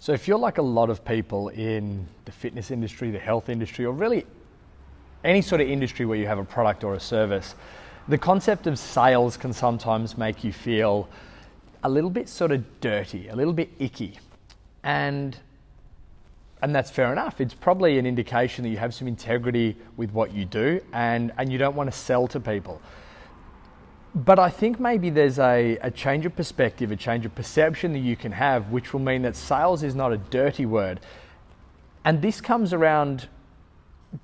So if you're like a lot of people in the fitness industry, the health industry, or really any sort of industry where you have a product or a service, the concept of sales can sometimes make you feel a little bit sort of dirty, a little bit icky. And that's fair enough. It's probably an indication that you have some integrity with what you do and you don't want to sell to people. But I think maybe there's a change of perspective, a change of perception that you can have, which will mean that sales is not a dirty word. And this comes around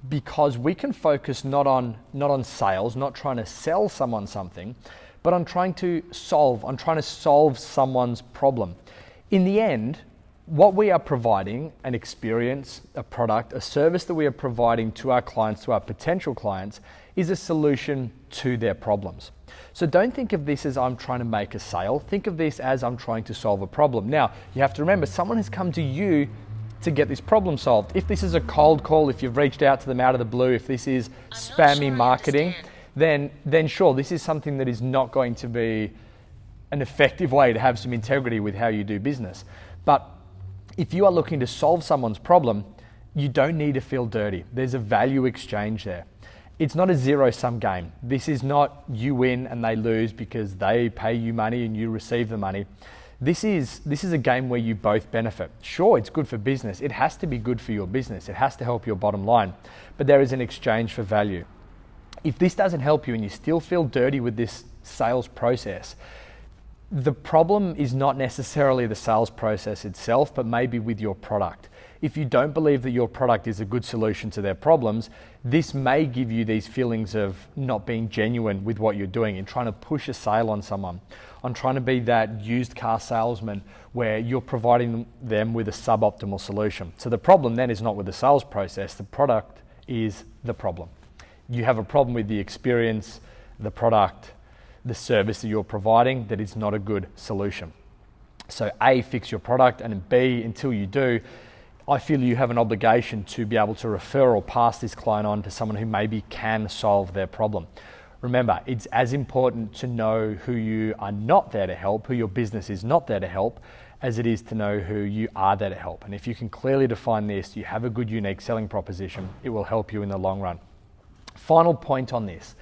because we can focus not on sales, not trying to sell someone something, but on trying to solve someone's problem. In the end, what we are providing, an experience, a product, a service that we are providing to our clients, to our potential clients, is a solution to their problems. So don't think of this as I'm trying to make a sale. Think of this as I'm trying to solve a problem. Now, you have to remember, someone has come to you to get this problem solved. If this is a cold call, if you've reached out to them out of the blue, if this is spammy marketing, then sure, this is something that is not going to be an effective way to have some integrity with how you do business. But if you are looking to solve someone's problem, you don't need to feel dirty. There's a value exchange there. It's not a zero-sum game. This is not you win and they lose because they pay you money and you receive the money. This is a game where you both benefit. Sure, it's good for business. It has to be good for your business. It has to help your bottom line. But there is an exchange for value. If this doesn't help you and you still feel dirty with this sales process, the problem is not necessarily the sales process itself, but maybe with your product. If you don't believe that your product is a good solution to their problems, this may give you these feelings of not being genuine with what you're doing and trying to push a sale on someone, on trying to be that used car salesman where you're providing them with a suboptimal solution. So the problem then is not with the sales process, the product is the problem. You have a problem with the experience, the product, the service that you're providing that is not a good solution. So A, fix your product, and B, until you do, I feel you have an obligation to be able to refer or pass this client on to someone who maybe can solve their problem. Remember, it's as important to know who you are not there to help, who your business is not there to help, as it is to know who you are there to help. And if you can clearly define this, you have a good, unique selling proposition, it will help you in the long run. Final point on this.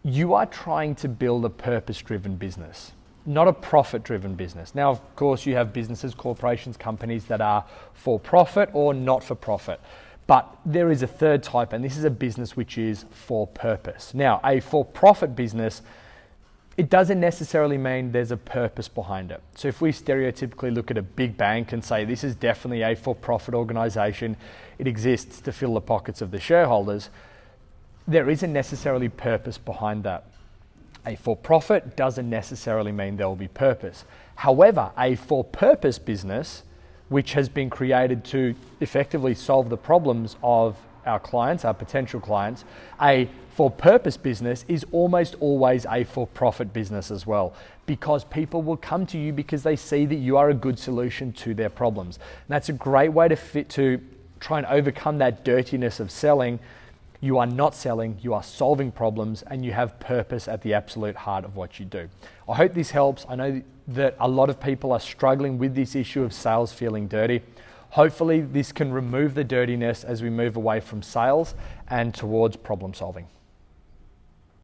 You are trying to build a purpose-driven business, not a profit-driven business. Now, of course, you have businesses, corporations, companies that are for profit or not for profit. But there is a third type, and this is a business which is for purpose. Now, a for-profit business, it doesn't necessarily mean there's a purpose behind it. So if we stereotypically look at a big bank and say this is definitely a for-profit organization, it exists to fill the pockets of the shareholders, there isn't necessarily purpose behind that. A for-profit doesn't necessarily mean there will be purpose. However, a for-purpose business, which has been created to effectively solve the problems of our clients, our potential clients, a for-purpose business is almost always a for-profit business as well, because people will come to you because they see that you are a good solution to their problems. And that's a great way to try and overcome that dirtiness of selling. You are not selling, you are solving problems, and you have purpose at the absolute heart of what you do. I hope this helps. I know that a lot of people are struggling with this issue of sales feeling dirty. Hopefully this can remove the dirtiness as we move away from sales and towards problem solving.